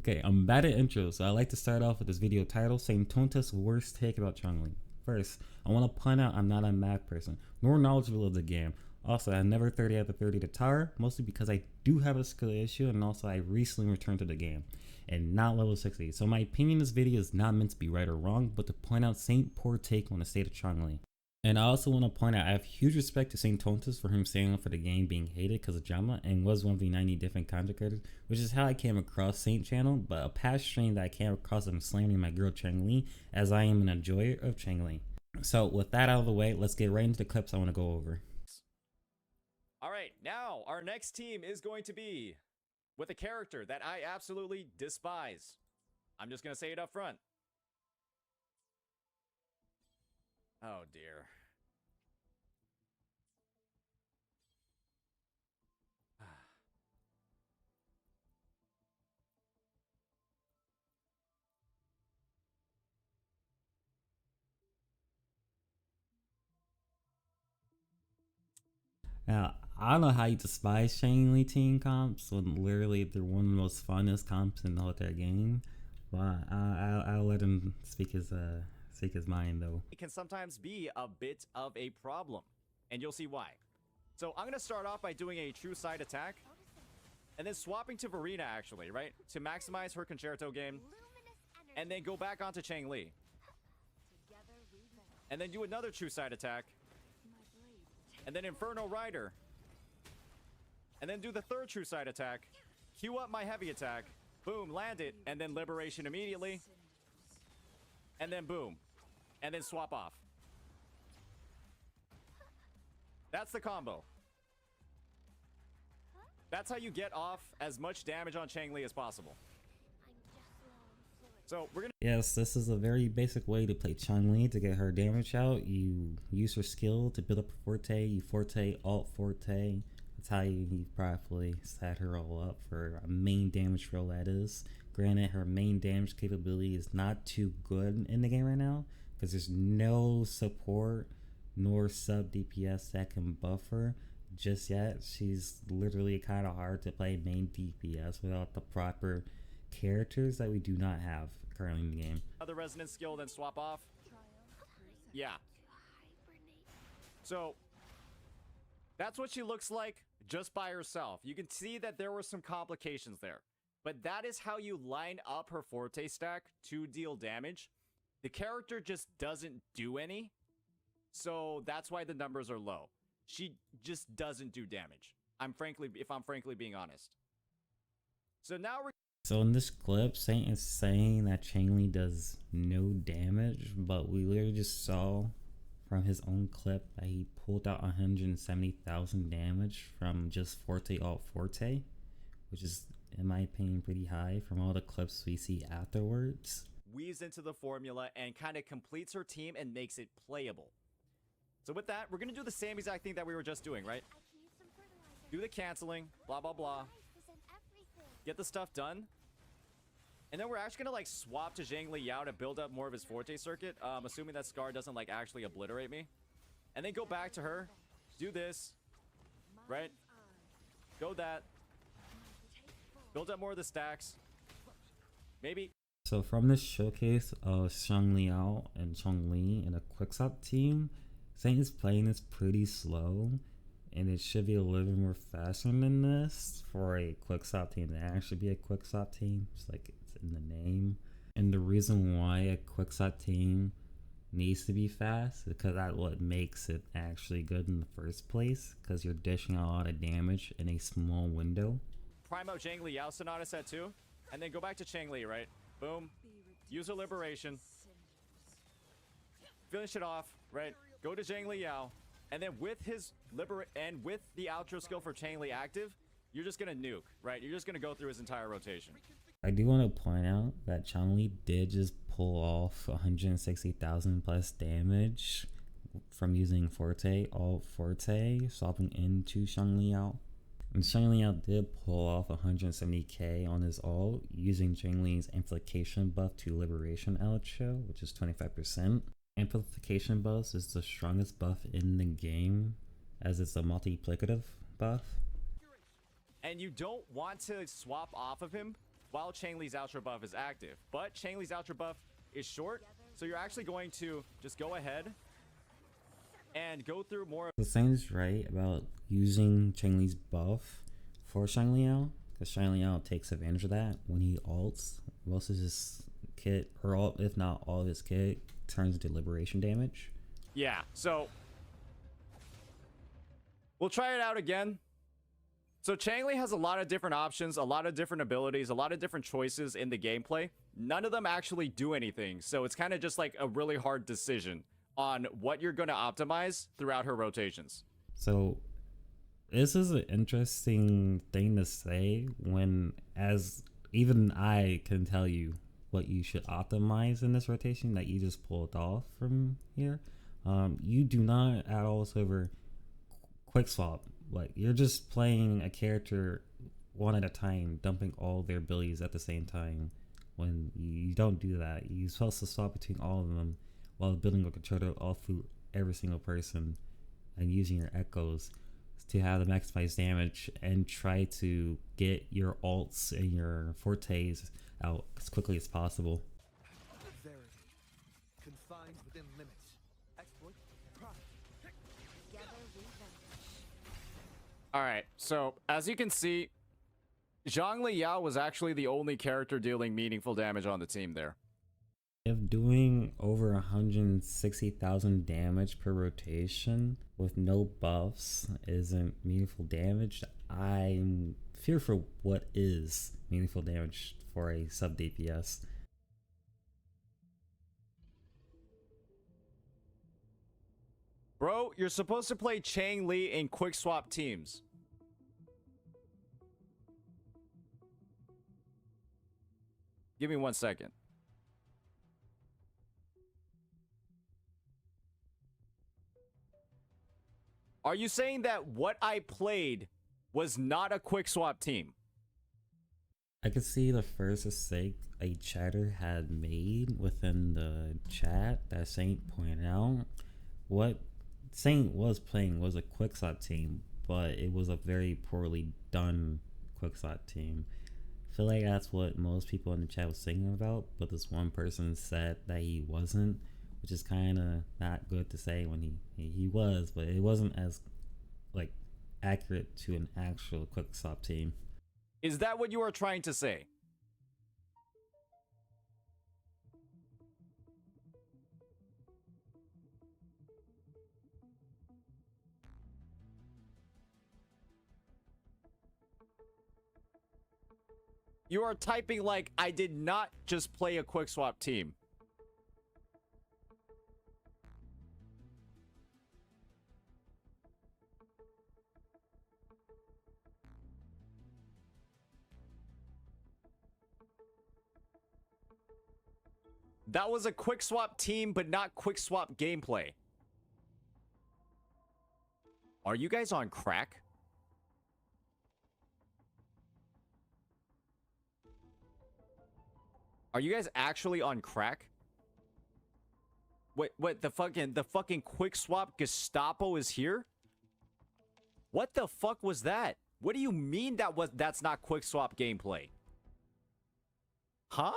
Okay, I'm bad at intros, so I like to start off with this video title, Saintontas' worst take about changli. First, I want to point out I'm not a math person, nor knowledgeable of the game. Also, I never 30 out of 30 to tower, mostly because I do have a skill issue, and also I recently returned to the game, and not level 60. So my opinion in this video is not meant to be right or wrong, but to point out Saint poor take on the state of changli. And I also want to point out I have huge respect to Saintontas for him staying up for the game being hated because of drama and was one of the 90 different content creators, which is how I came across Saint channel, but a past stream that I came across him slamming my girl Changli, as I am an enjoyer of Changli. So with that out of the way, let's get right into the clips I want to go over. Alright, now our next team is going to be with a character that I absolutely despise. I'm just gonna say it up front. Oh dear. Now, I don't know how you despise Changli team comps when literally they're one of the most funnest comps in the whole entire game. But I'll let him speak his mind though. It can sometimes be a bit of a problem, and you'll see why. So I'm gonna start off by doing a true side attack, and then swapping to Verena actually, right? To maximize her concerto game, and then go back onto Changli. And then do another true side attack, and then Inferno Rider. And then do the third true side attack, queue up my heavy attack, boom, land it, and then Liberation immediately. And then boom. And then swap off. That's the combo. That's how you get off as much damage on Changli as possible. So we're gonna... Yes, this is a very basic way to play Changli to get her damage out. You use her skill to build up her forte, you forte, alt forte. That's how you probably set her all up for a main damage role that is. Granted, her main damage capability is not too good in the game right now, because there's no support nor sub DPS that can buff her just yet. She's literally kind of hard to play main DPS without the proper characters that we do not have currently in the game. Other resonance skill, then swap off. Yeah. So that's what she looks like just by herself. You can see that there were some complications there, but that is how you line up her forte stack to deal damage. The character just doesn't do any, so that's why the numbers are low. She just doesn't do damage. If I'm frankly being honest. So now we're... So in this clip, Saint is saying that Changli does no damage, but we literally just saw from his own clip that he pulled out 170,000 damage from just Forte alt Forte, which is, in my opinion, pretty high from all the clips we see afterwards. Weaves into the formula and kind of completes her team and makes it playable. So with that, we're going to do the same exact thing that we were just doing, right? Do the canceling, blah, blah, blah. Get the stuff done. And then we're actually going to like swap to Zhangli Yao to build up more of his Forte circuit. Assuming that Scar doesn't like actually obliterate me. And then go back to her. Do this. Right? Go that. Build up more of the stacks. Maybe. So from this showcase of Zhangli Yao and Changli in a quickswap team, Saint is playing this pretty slow. And it should be a little bit more faster than this for a quickswap team to actually be a quickswap team. It's like it's in the name. And the reason why a quickswap team needs to be fast is because that's what makes it actually good in the first place. Because you're dishing out a lot of damage in a small window. Prime out Zhangli Yao Sonata set 2. And then go back to Changli, right? Boom. Use her Liberation. Finish it off, right? Go to Zhangli Yao. And then with his with the outro skill for Changli active, you're just gonna nuke, right? You're just gonna go through his entire rotation. I do want to point out that Changli did just pull off 160,000 plus damage from using Forte, alt Forte, swapping into Zhangli Yao. And Zhangli Yao did pull off 170k on his ult using Zhangli's amplification buff to Liberation outro, which is 25%. Amplification buff is the strongest buff in the game, as it's a multiplicative buff. And you don't want to swap off of him while Changli's Ultra buff is active. But Changli's Ultra buff is short, so you're actually going to just go ahead and go through more. The Saint's right about using Changli's buff for Shangliao, because Shangliao takes advantage of that when he ults. Most of his kit, or all, if not all of his kit, turns into liberation damage. Yeah, so we'll try it out again. So Changli has a lot of different options, a lot of different abilities, a lot of different choices in the gameplay. None of them actually do anything, so it's kind of just like a really hard decision on what you're going to optimize throughout her rotations. So this is an interesting thing to say when, as even I can tell you what you should optimize in this rotation that you just pulled off from here. You do not at all whatsoever quick swap. Like, you're just playing a character one at a time, dumping all their abilities at the same time. When you don't do that, you're supposed to swap between all of them while building a controller all through every single person and using your echoes to have the maximized damage and try to get your ults and your fortes out as quickly as possible. Verity, confined within limits. Exploit, pride. All right, so as you can see, Zhang Liao was actually the only character dealing meaningful damage on the team there. If doing over 160,000 damage per rotation with no buffs isn't meaningful damage, I'm fear for what is meaningful damage for a sub DPS. Bro, you're supposed to play Changli in quick swap teams. Give me 1 second. Are you saying that what I played was not a quick swap team? I could see the first mistake a chatter had made within the chat that Saint pointed out. What Saint was playing was a quickswap team, but it was a very poorly done quickswap team. I feel like that's what most people in the chat was singing about, but this one person said that he wasn't, which is kind of not good to say when he was, but it wasn't as like accurate to an actual quickswap team. Is that what you are trying to say? You are typing like, I did not just play a quick swap team. That was a quick swap team, but not quick swap gameplay. Are you guys on crack? Are you guys actually on crack? What the fucking quick swap Gestapo is here? What the fuck was that? What do you mean that's not quick swap gameplay? Huh?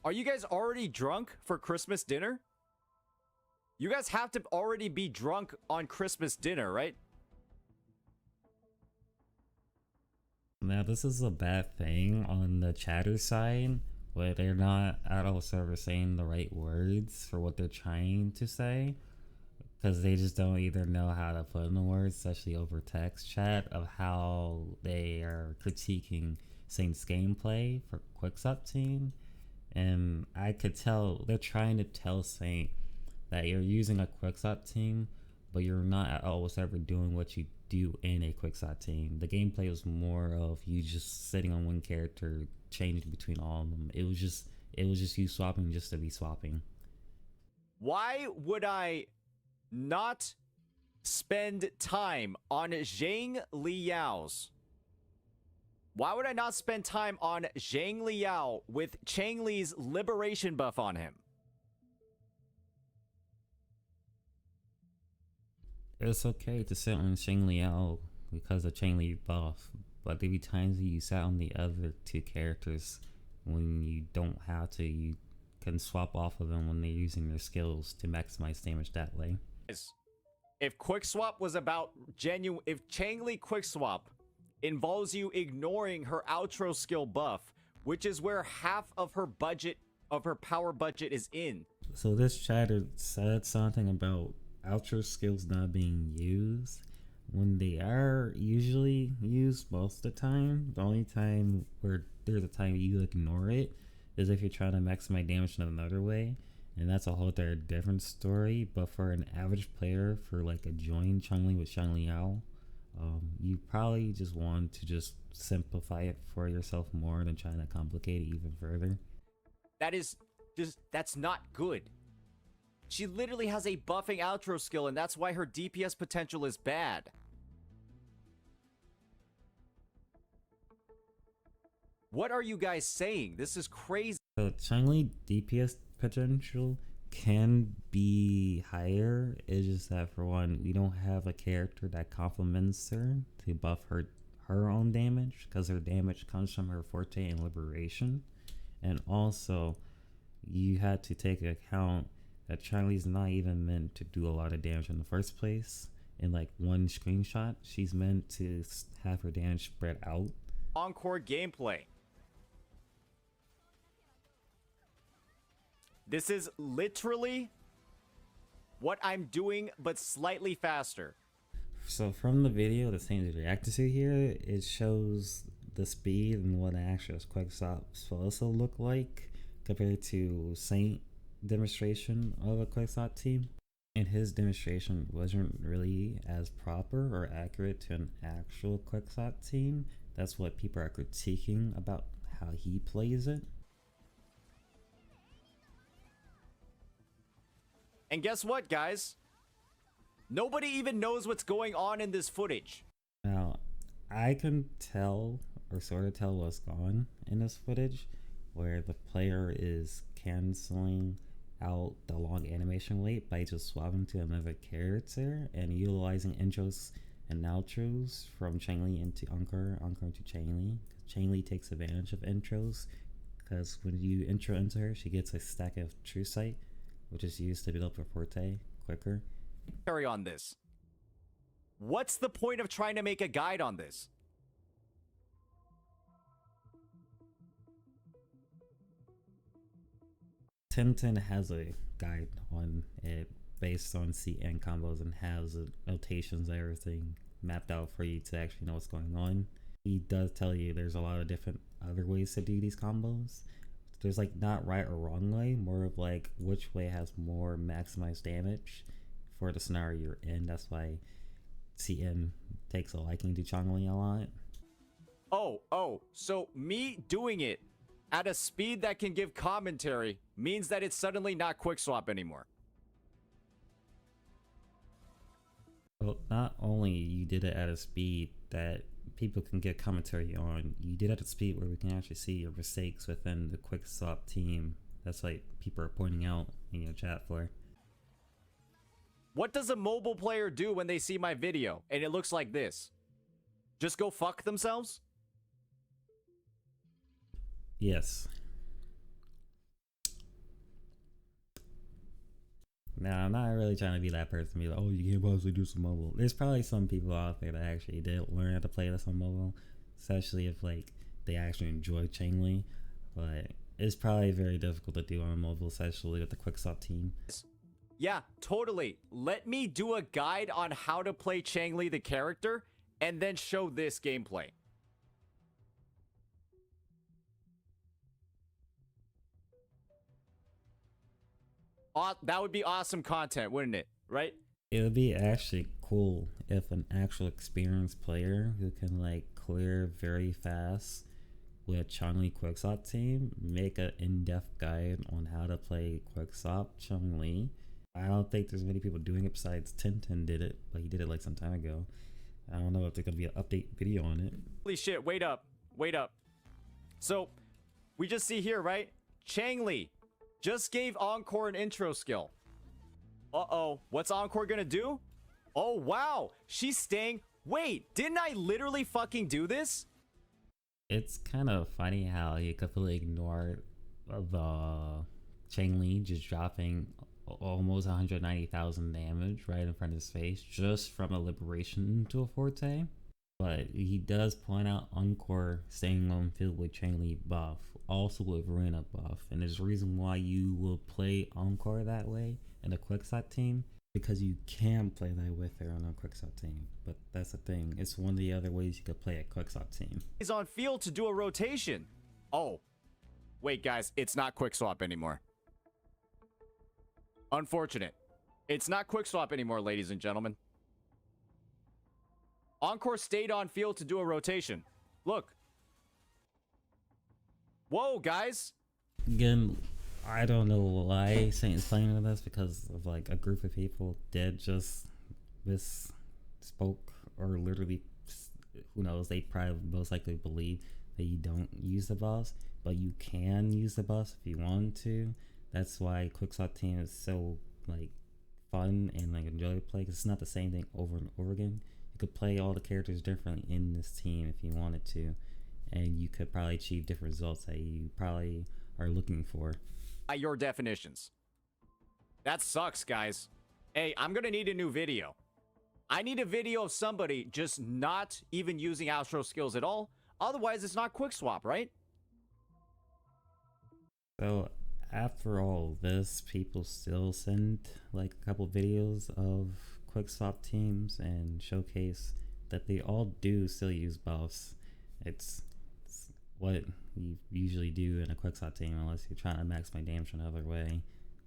Are you guys already drunk for Christmas dinner? You guys have to already be drunk on Christmas dinner, right? Now, this is a bad thing on the chatter side, where they're not at all sort of saying the right words for what they're trying to say, because they just don't either know how to put in the words, especially over text chat, of how they are critiquing Saint's gameplay for Quickswap team. And I could tell they're trying to tell Saint that you're using a Quickswap team, but you're not at all ever doing what you do in a quickswap team. The gameplay was more of you just sitting on one character, changing between all of them. It was just you swapping just to be swapping. Why would I not spend time on Zhang Liao's? Why would I not spend time on Zhang Liao with Changli's liberation buff on him? It's okay to sit on Changli because of Changli buff, but there'd be times where you sat on the other two characters when you don't have to. You can swap off of them when they're using their skills to maximize damage that way. If quick swap was about genuine, if changli quick swap involves you ignoring her outro skill buff, which is where half of her budget, of her power budget, is in. So this chatter said something about outro skills not being used when they are usually used most of the time. The only time where there's a time you ignore it is if you're trying to maximize damage in another way, and that's a whole other different story. But for an average player, for like a join changli with Xiangliao, you probably just want to just simplify it for yourself more than trying to complicate it even further. That is just, that's not good. She literally has a buffing outro skill, and that's why her DPS potential is bad. What are you guys saying? This is crazy. So changli DPS potential can be higher. It's just that, for one, we don't have a character that complements her to buff her own damage, because her damage comes from her forte and liberation. And also, you had to take account that Changli's not even meant to do a lot of damage in the first place. In like one screenshot, she's meant to have her damage spread out. Encore gameplay. This is literally what I'm doing, but slightly faster. So from the video that Saint reacted to here, it shows the speed and what an actual quick swap is supposed to look like compared to Saint demonstration of a quick swap team. And his demonstration wasn't really as proper or accurate to an actual quick swap team. That's what people are critiquing about how he plays it. And guess what, guys? Nobody even knows what's going on in this footage. Now, I can tell, or sort of tell, what's gone in this footage, where the player is canceling out the long animation wait by just swapping to another character and utilizing intros and outros from Changli into Encore into Changli. Changli takes advantage of intros, because when you intro into her, she gets a stack of True Sight, which is used to build up her forte quicker. Carry on this. What's the point of trying to make a guide on this? Tintin has a guide on it based on CN combos and has notations and everything mapped out for you to actually know what's going on. He does tell you there's a lot of different other ways to do these combos. There's like not right or wrong way, more of like which way has more maximized damage for the scenario you're in. That's why CN takes a liking to Changli a lot. Oh, so me doing it at a speed that can give commentary means that it's suddenly not quick swap anymore. Well, not only you did it at a speed that people can get commentary on, you did it at a speed where we can actually see your mistakes within the quick swap team. That's like people are pointing out in your chat for. What does a mobile player do when they see my video and it looks like this? Just go fuck themselves? Yes. Now, I'm not really trying to be that person, be like, oh, you can't possibly do some mobile. There's probably some people out there that actually did learn how to play this on mobile, especially if like they actually enjoy Changli. But it's probably very difficult to do on mobile, especially with the quick swap team. Yeah, totally. Let me do a guide on how to play Changli the character and then show this gameplay. That would be awesome content, wouldn't it? Right? It would be actually cool if an actual experienced player who can like clear very fast with Changli Quickswap team make an in-depth guide on how to play Quickswap Changli. I don't think there's many people doing it besides Tintin did it, but he did it like some time ago. I don't know if there's gonna be an update video on it. Holy shit, wait up. So, we just see here, right? Changli just gave Encore an intro skill. Uh-oh, what's Encore gonna do? Oh, wow, she's staying. Wait, didn't I literally fucking do this? It's kind of funny how you completely ignore the changli just dropping almost 190,000 damage right in front of his face just from a liberation to a forte. But he does point out Encore staying on field with changli buff, also with Verena buff, and there's a reason why you will play Encore that way in a quickshot team, because you can play that with her on a quickshot team. But that's the thing, it's one of the other ways you could play a quickshot team. He's on field to do a rotation. Oh, wait guys, it's not quick swap anymore. Unfortunate. It's not quick swap anymore, ladies and gentlemen. Encore stayed on field to do a rotation. Look. Whoa, guys. Again, I don't know why Saint's playing with us, because of like a group of people did just misspoke, or literally, who knows, they probably most likely believe that you don't use the boss, but you can use the boss if you want to. That's why quickshot team is so like fun and like enjoy to play, because it's not the same thing over and over again. You could play all the characters differently in this team if you wanted to, and you could probably achieve different results that you probably are looking for. By your definitions. That sucks, guys. Hey, I'm gonna need a new video. I need a video of somebody just not even using outro skills at all. Otherwise, it's not quick swap, right? So after all this, people still send like a couple videos of quick swap teams and showcase that they all do still use buffs. It's what you usually do in a quick swap team, unless you're trying to max my damage another way.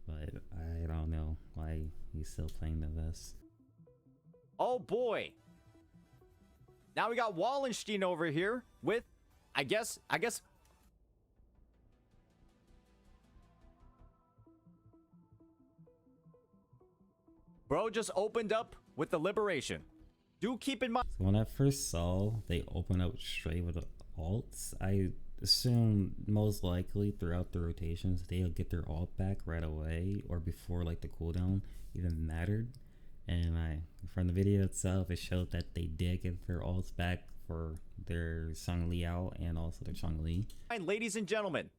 But I don't know why he's still playing this. Oh boy. Now we got Wallenstein over here with, I guess. Bro just opened up with the liberation. Do keep in mind. So when I first saw they open up straight with the alts, I assumed most likely throughout the rotations they'll get their alt back right away, or before like the cooldown even mattered. And from the video itself, it showed that they did get their alts back for their Sung Liao and also their Changli. Ladies and gentlemen,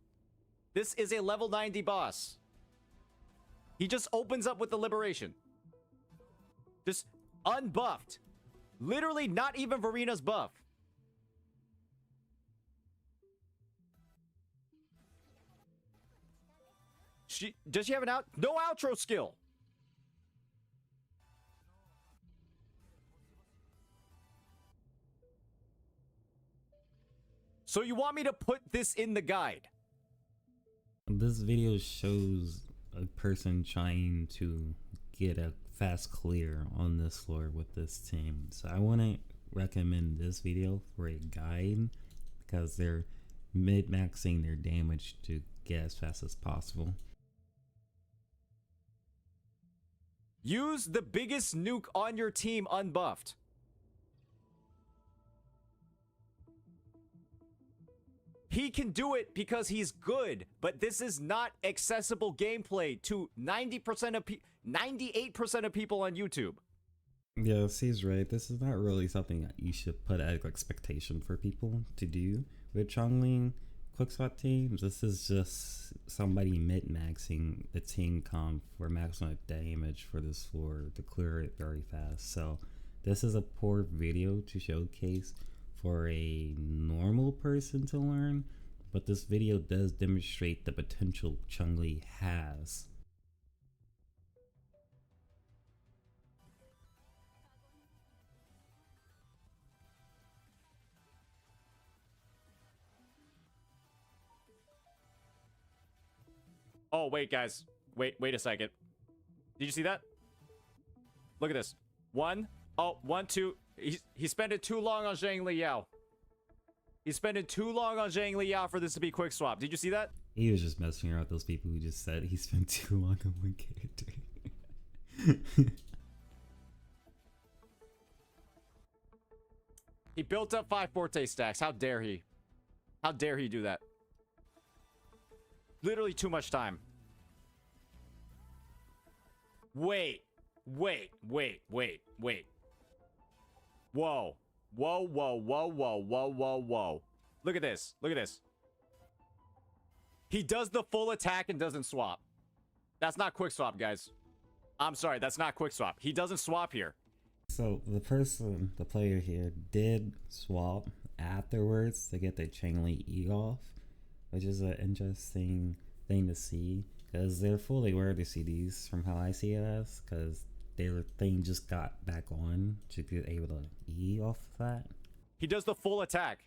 this is a level 90 boss. He just opens up with the liberation. Just unbuffed. Literally not even Verena's buff. Does she have no outro skill? So you want me to put this in the guide? This video shows a person trying to get a fast clear on this floor with this team. So I wouldn't recommend this video for a guide, because they're mid-maxing their damage to get as fast as possible. Use the biggest nuke on your team unbuffed. He can do it because he's good, but this is not accessible gameplay to 98% of people on YouTube. Yeah, he's right. This is not really something that you should put as expectation for people to do with Changli quickshot teams. This is just somebody mid-maxing the team comp for maximum damage for this floor to clear it very fast. So this is a poor video to showcase for a normal person to learn, but this video does demonstrate the potential Changli has. Oh, wait, guys. Wait a second. Did you see that? Look at this. 1, 2. He spent it too long on Zhang Liao. He spent it too long on Zhang Liao for this to be quick swap. Did you see that? He was just messing around with those people who just said he spent too long on one character. He built up 5 Forte stacks. How dare he? How dare he do that? Literally too much time. Wait. Whoa. Whoa. Look at this. Look at this. He does the full attack and doesn't swap. That's not quick swap, guys. I'm sorry, that's not quick swap. He doesn't swap here. So the player here did swap afterwards to get the changli E off, which is an interesting thing to see because they're fully aware to see these from how I see it as, because their thing just got back on to be able to E off of that. He does the full attack.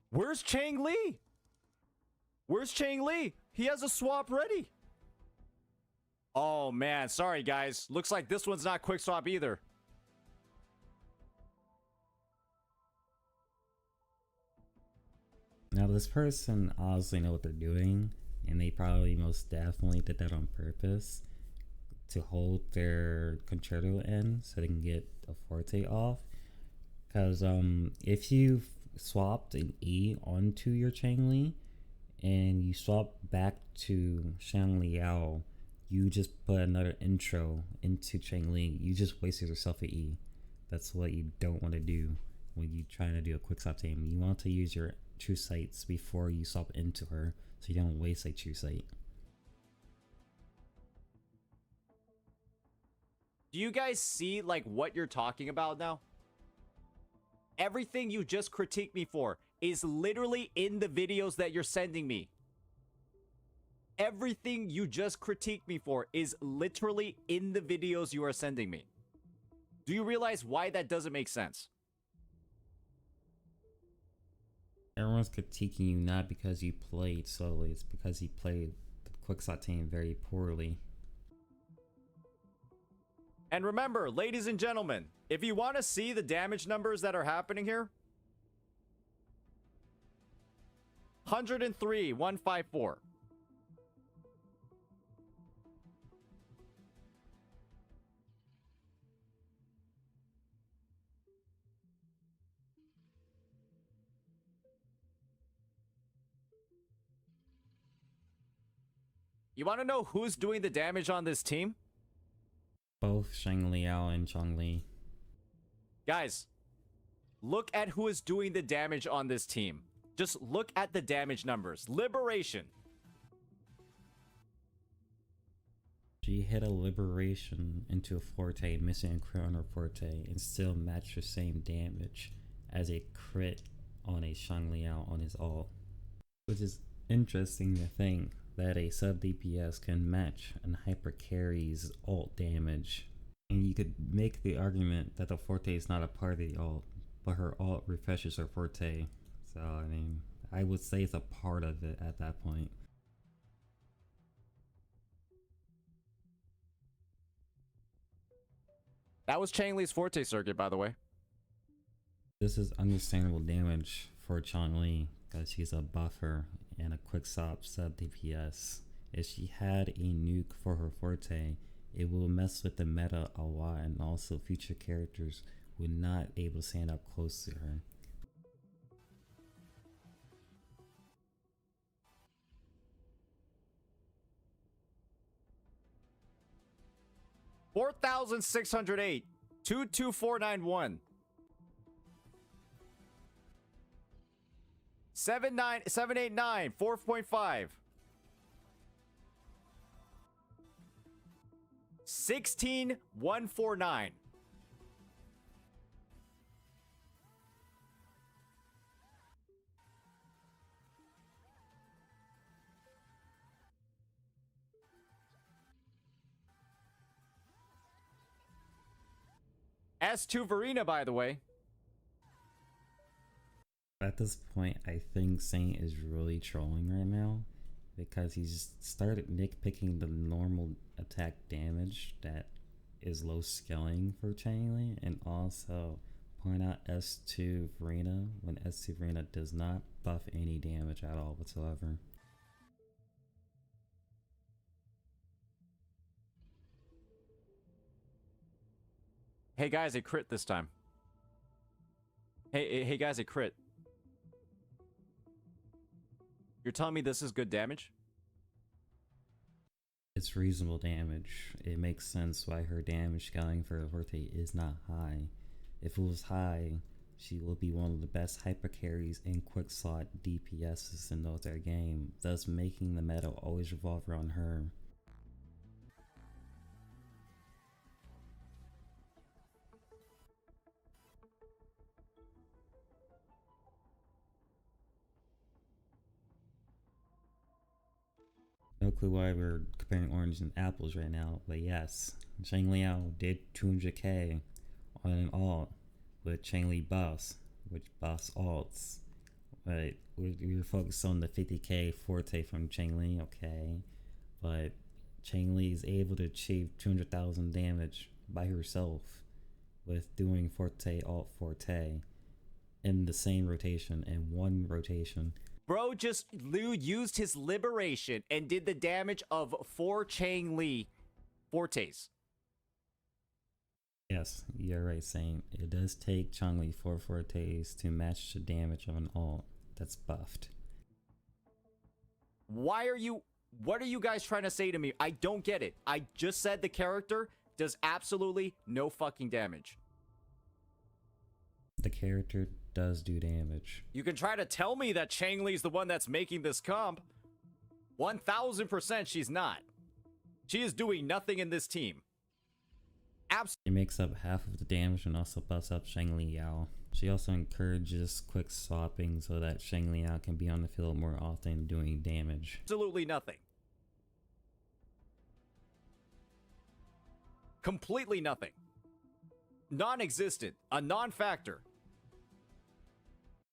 Where's Changli? Where's Changli? He has a swap ready. Oh man, sorry guys. Looks like this one's not quick swap either. Now this person obviously know what they're doing, and they probably most definitely did that on purpose to hold their concerto in so they can get a forte off. Because if you swapped an E onto your changli and you swap back to Shangliao, you just put another intro into changli. You just wasted yourself an E. That's what you don't want to do when you trying to do a quick swap team. You want to use your true sights before you swap into her, so you don't waste a true sight. Do you guys see like what you're talking about now? Everything you just critiqued me for is literally in the videos that you're sending me. Everything you just critiqued me for is literally in the videos you are sending me. Do you realize why that doesn't make sense? Everyone's critiquing you not because you played solely, it's because you played the quicksort team very poorly. And remember, ladies and gentlemen, if you want to see the damage numbers that are happening here, 103, 154. You want to know who's doing the damage on this team? Both Shangliao and Changli. Guys, look at who is doing the damage on this team. Just look at the damage numbers. Liberation. She hit a liberation into a forte, missing a crit on her forte, and still matched the same damage as a crit on a Shangliao on his ult. Which is interesting to think that a sub DPS can match and hyper carries ult damage. And you could make the argument that the forte is not a part of the ult, but her ult refreshes her forte. So I mean, I would say it's a part of it at that point. That was Changli's forte circuit, by the way. This is understandable damage for Changli because she's a buffer and a quick stop sub DPS. If she had a nuke for her forte, it will mess with the meta a lot, and also future characters would not able to stand up close to her. $4,608. 22491. 789 4.5. 16149. S2 Verena, by the way. At this point, I think Saint is really trolling right now because he's started nitpicking the normal attack damage that is low scaling for Changli, and also point out S2 Verena when S2 Verena does not buff any damage at all whatsoever. Hey guys, a crit this time. Hey guys, a crit. You're telling me this is good damage? It's reasonable damage. It makes sense why her damage scaling for her forte is not high, If it was high, she will be one of the best hyper carries and quick slot DPSs in the entire game, thus making the meta always revolve around her. No clue why we're comparing oranges and apples right now, but yes, Liao did 200k on an alt with Changli buffs, which buffs alts. But we're focused on the 50k forte from Changli, okay? But Changli is able to achieve 200,000 damage by herself with doing forte alt forte in the same rotation, in one rotation. Bro just used his liberation and did the damage of 4 Changli fortes. Yes, you're right, Saint. It does take Changli 4 fortes to match the damage of an alt that's buffed. What are you guys trying to say to me? I don't get it. I just said the character does absolutely no fucking damage. The character does do damage. You can try to tell me that Changli's the one that's making this comp. 1000% she's not. She is doing nothing in this team. She makes up half of the damage and also buffs up Liao. She also encourages quick swapping so that Liao can be on the field more often doing damage. Absolutely nothing. Completely nothing. Non-existent. A non-factor.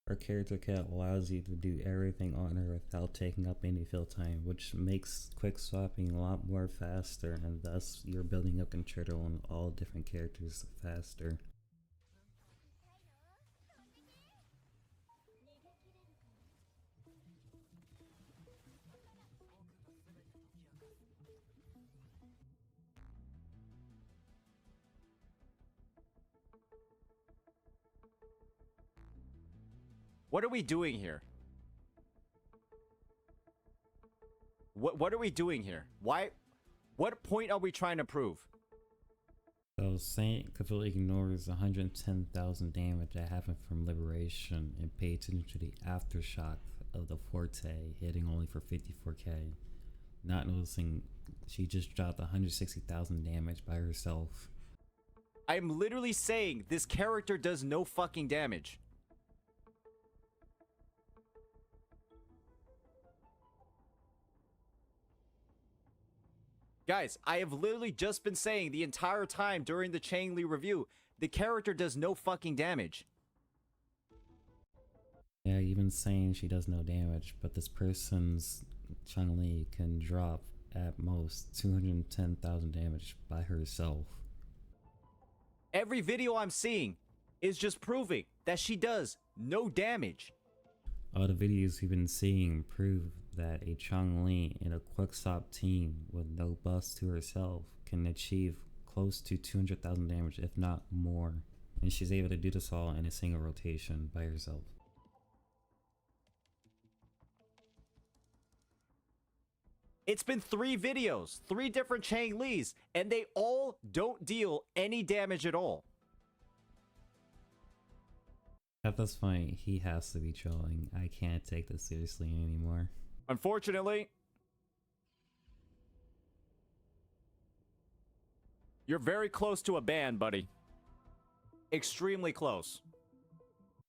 Her character kit allows you to do everything on her without taking up any field time, which makes quick swapping a lot more faster, and thus you're building up control on all different characters faster. What are we doing here? What are we doing here? Why? What point are we trying to prove? So Saint completely ignores 110,000 damage that happened from Liberation and paid attention to the aftershock of the Forte hitting only for 54k. Not noticing she just dropped 160,000 damage by herself. I'm literally saying this character does no fucking damage. Guys, I have literally just been saying the entire time during the Changli review, the character does no fucking damage. Yeah, even saying she does no damage, but this person's Changli can drop at most 210,000 damage by herself. Every video I'm seeing is just proving that she does no damage. All the videos we've been seeing prove that a Changli in a quick-stop team with no buffs to herself can achieve close to 200,000 damage, if not more. And she's able to do this all in a single rotation by herself. It's been 3 videos, 3 different Changlis, and they all don't deal any damage at all. At this point, he has to be trolling. I can't take this seriously anymore. Unfortunately, you're very close to a ban, buddy. Extremely close.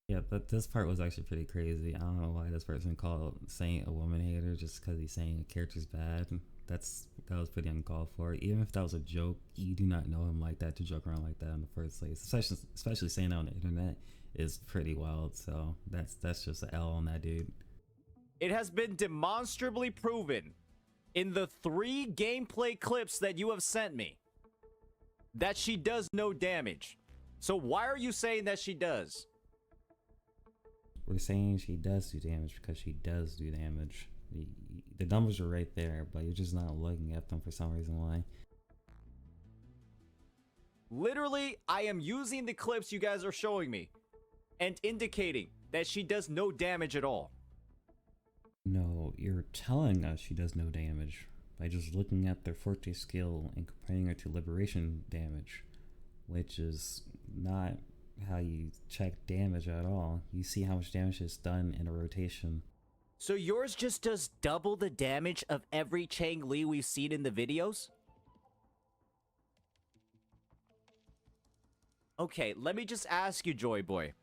Yeah, but this part was actually pretty crazy. I don't know why this person called Saint a woman hater just because he's saying a character's bad. That was pretty uncalled for. Even if that was a joke, you do not know him like that to joke around like that in the first place. Especially saying that on the internet is pretty wild. So that's just an L on that dude. It has been demonstrably proven in the 3 gameplay clips that you have sent me that she does no damage. So why are you saying that she does? We're saying she does do damage because she does do damage. The numbers are right there, but you're just not looking at them for some reason why. Literally, I am using the clips you guys are showing me and indicating that she does no damage at all. No, you're telling us she does no damage by just looking at their Forte skill and comparing her to Liberation damage, which is not how you check damage at all. You see how much damage is done in a rotation. So yours just does double the damage of every Changli we've seen in the videos? Okay, let me just ask you, Joy Boy.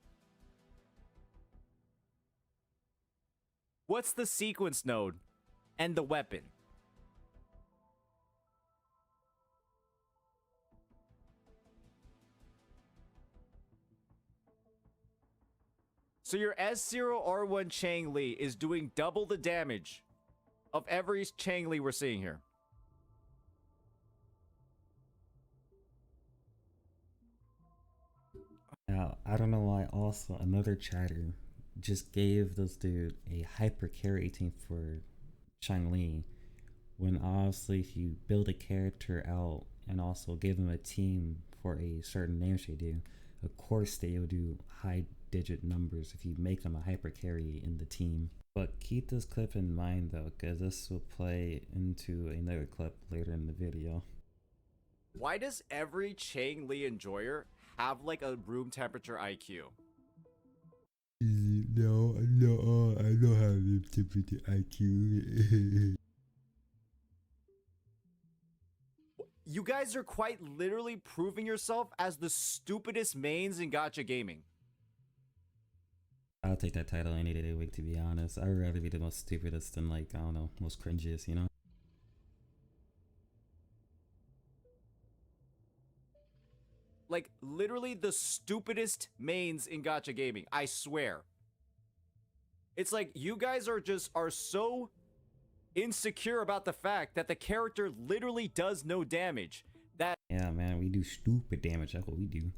What's the sequence node and the weapon? So your S0R1 Changli is doing double the damage of every Changli we're seeing here. Now, I don't know why also another chatter just gave this dude a hyper carry team for Changli, when obviously if you build a character out and also give them a team for a certain damage they do, of course they will do high digit numbers if you make them a hyper carry in the team. But keep this clip in mind though, because this will play into another clip later in the video. Why does every Changli enjoyer have like a room temperature IQ? No, I don't have room temperature IQ. You guys are quite literally proving yourself as the stupidest mains in gacha gaming. I'll take that title any day of the week, to be honest. I'd rather be the most stupidest than, like, I don't know, most cringiest, you know? Like, literally the stupidest mains in gacha gaming, I swear. It's like, you guys are so insecure about the fact that the character literally does no damage. That Yeah, man, we do stupid damage. That's what we do.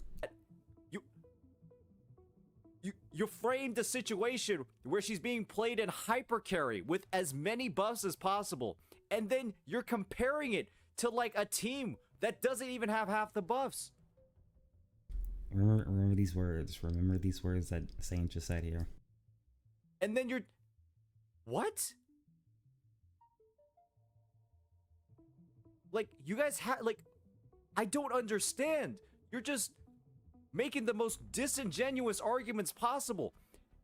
You framed a situation where she's being played in hyper carry with as many buffs as possible, and then you're comparing it to like a team that doesn't even have half the buffs. Remember these words. Remember these words that Saint just said here. And then you're... What? Like, you guys have... Like, I don't understand. You're just making the most disingenuous arguments possible.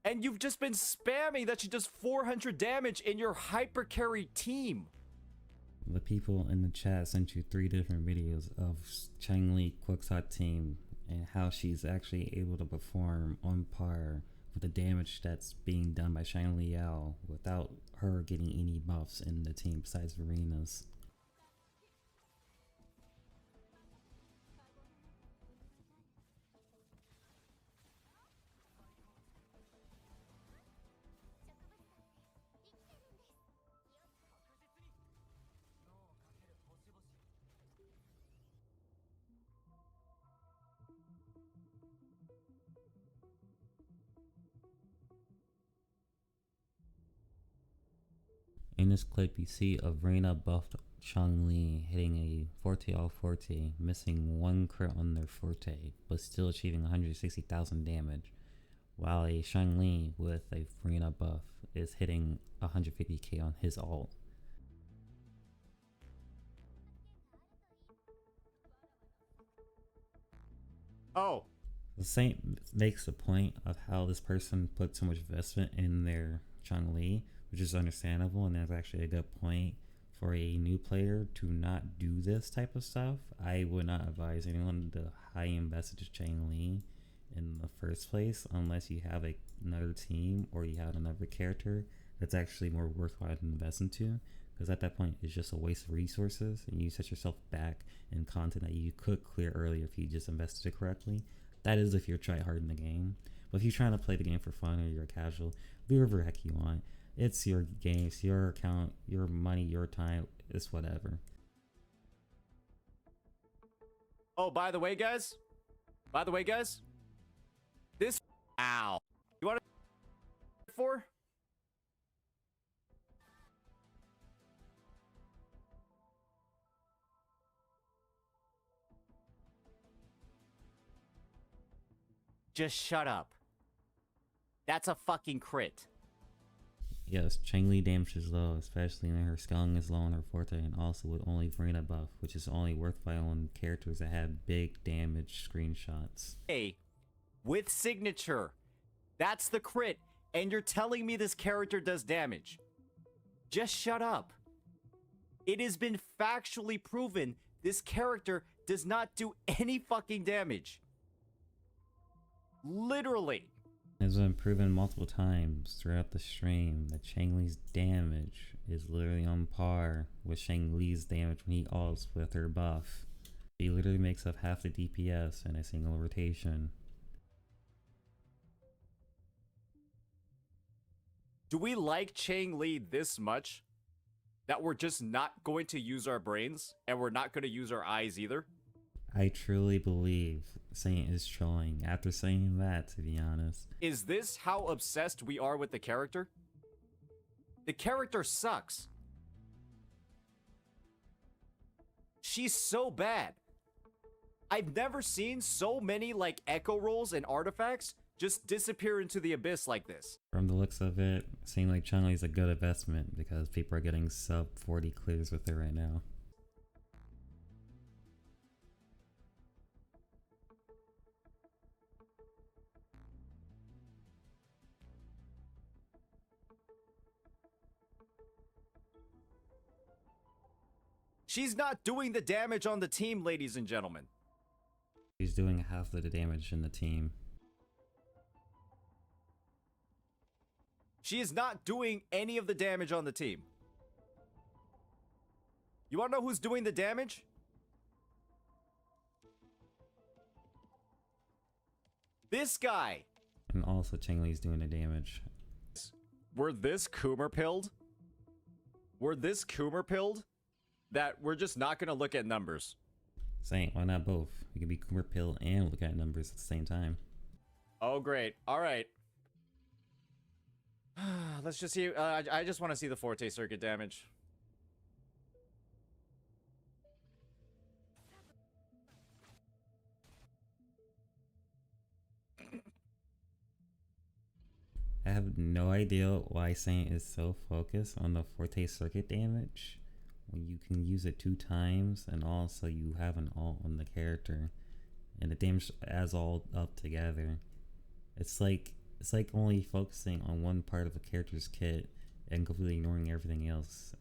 And you've just been spamming that she does 400 damage in your hyper carry team. The people in the chat sent you 3 different videos of Changli Quixote team and how she's actually able to perform on par with the damage that's being done by Changli Yao without her getting any buffs in the team besides Verena's. In this clip, you see a Verena buffed Changli hitting a Forte all Forte, missing 1 crit on their Forte, but still achieving 160,000 damage, while a Changli with a Verena buff is hitting 150k on his ult. Oh. The Saint makes the point of how this person put so much investment in their Changli, which is understandable, and that's actually a good point for a new player to not do this type of stuff. I would not advise anyone to high invest into Changli in the first place unless you have another team or you have another character that's actually more worthwhile to invest into, because at that point it's just a waste of resources and you set yourself back in content that you could clear earlier if you just invested it correctly. That is if you're try hard in the game. But if you're trying to play the game for fun or you're casual, do whatever the heck you want. It's your game, it's your account, your money, your time, it's whatever. Oh, by the way, guys. This... Ow. You want to... For? Just shut up. That's a fucking crit. Yes, Changli damage is low, especially when her scaling is low on her Forte, and also with only Verena buff, which is only worthwhile on characters that have big damage screenshots. Hey, with signature. That's the crit. And you're telling me this character does damage. Just shut up. It has been factually proven this character does not do any fucking damage. Literally. It's been proven multiple times throughout the stream that Changli's damage is literally on par with Changli's damage when he ults with her buff. He literally makes up half the DPS in a single rotation. Do we like Changli this much that we're just not going to use our brains and we're not going to use our eyes either? I truly believe Saint is trolling after saying that, to be honest. Is this how obsessed we are with the character? The character sucks. She's so bad. I've never seen so many like echo rolls and artifacts just disappear into the abyss like this. From the looks of it, seems like Changli is a good investment because people are getting sub 40 clears with it right now. She's not doing the damage on the team, ladies and gentlemen. She's doing half of the damage in the team. She is not doing any of the damage on the team. You want to know who's doing the damage? This guy. And also Changli's doing the damage. We're this Coomer pilled. We're this Coomer pilled that we're just not going to look at numbers. Saint, why not both? We can be Coomer Pill and look at numbers at the same time. Oh, great. All right. Let's just see. I just want to see the Forte circuit damage. I have no idea why Saint is so focused on the Forte circuit damage when you can use it 2 times and also you have an ult on the character and the damage adds all up together. It's like only focusing on one part of a character's kit and completely ignoring everything else.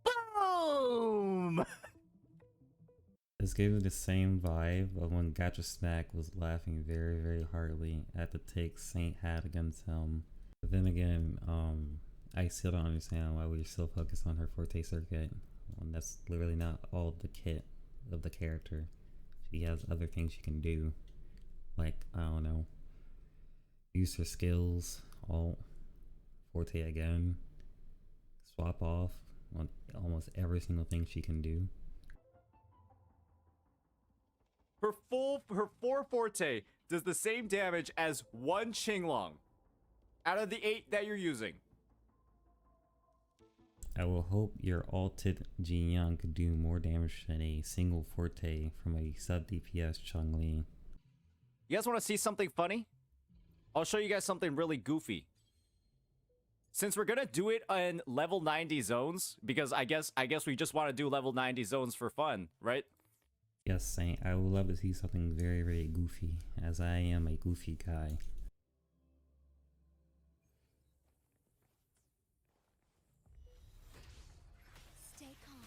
Boom! This gave me the same vibe of when Gacha Snack was laughing very, very hardly at the takes Saint had against him. But then again, I still don't understand why we're so focused on her Forte circuit when that's literally not all the kit of the character. She has other things she can do, like, I don't know, use her skills, ult, Forte again, swap off on almost every single thing she can do. Her 4 Forte does the same damage as 1 Qinglong out of the 8 that you're using. I will hope your ulted Jinyoung could do more damage than a single Forte from a sub DPS Changli. You guys want to see something funny? I'll show you guys something really goofy. Since we're gonna do it in level 90 zones, because I guess we just want to do level 90 zones for fun, right? Yes, Saint, I would love to see something very, very goofy, as I am a goofy guy. Stay calm.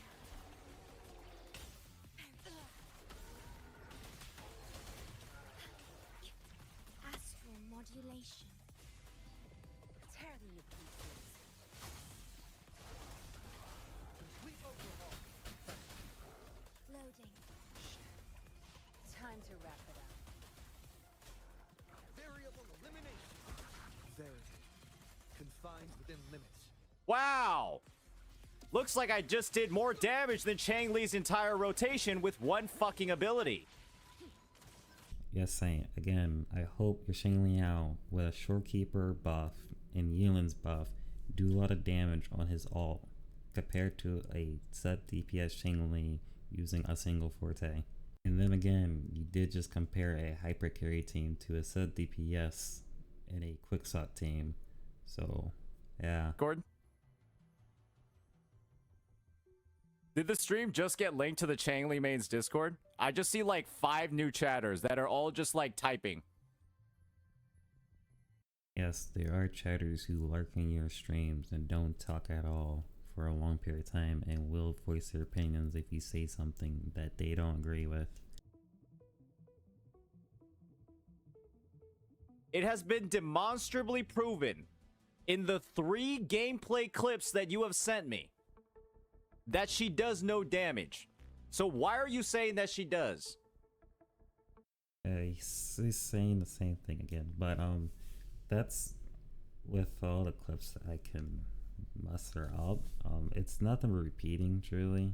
Astral modulation. Tear them to pieces. Complete overhaul. Loading. Time to wrap it up. Variable elimination. Verity. Confined within limits. Wow! Looks like I just did more damage than Changli's entire rotation with 1 fucking ability. Yes, Saint. Again, I hope your Shang Liao with a Shorekeeper buff and Yeelan's buff do a lot of damage on his ult compared to a set DPS Shang Li using a single forte. And then again, you did just compare a hyper carry team to a set DPS and a quicksort team. So, yeah. Gordon? Did the stream just get linked to the Changli mains Discord? I just see like 5 new chatters that are all just like typing. Yes, there are chatters who lurk in your streams and don't talk at all for a long period of time and will voice their opinions if you say something that they don't agree with. It has been demonstrably proven in the 3 gameplay clips that you have sent me that she does no damage. So why are you saying that she does? He's saying the same thing again, but that's with all the clips that I can muster up. It's nothing we're repeating truly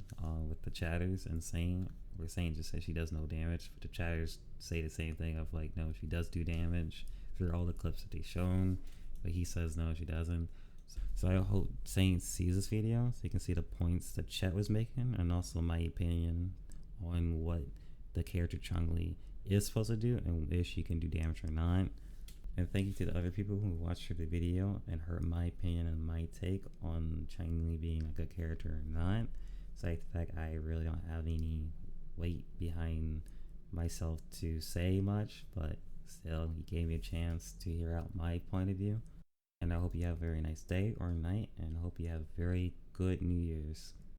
with the chatters and saying we're saying just that she does no damage, but the chatters say the same thing of like, no, she does do damage through all the clips that they've shown, but he says no, she doesn't. So I hope Saint sees this video so you can see the points that Chet was making and also my opinion on what the character changli is supposed to do and if she can do damage or not. And thank you to the other people who watched the video and heard my opinion and my take on changli being a good character or not. Despite the fact I really don't have any weight behind myself to say much, but still he gave me a chance to hear out my point of view. And I hope you have a very nice day or night, and I hope you have very good New Year's.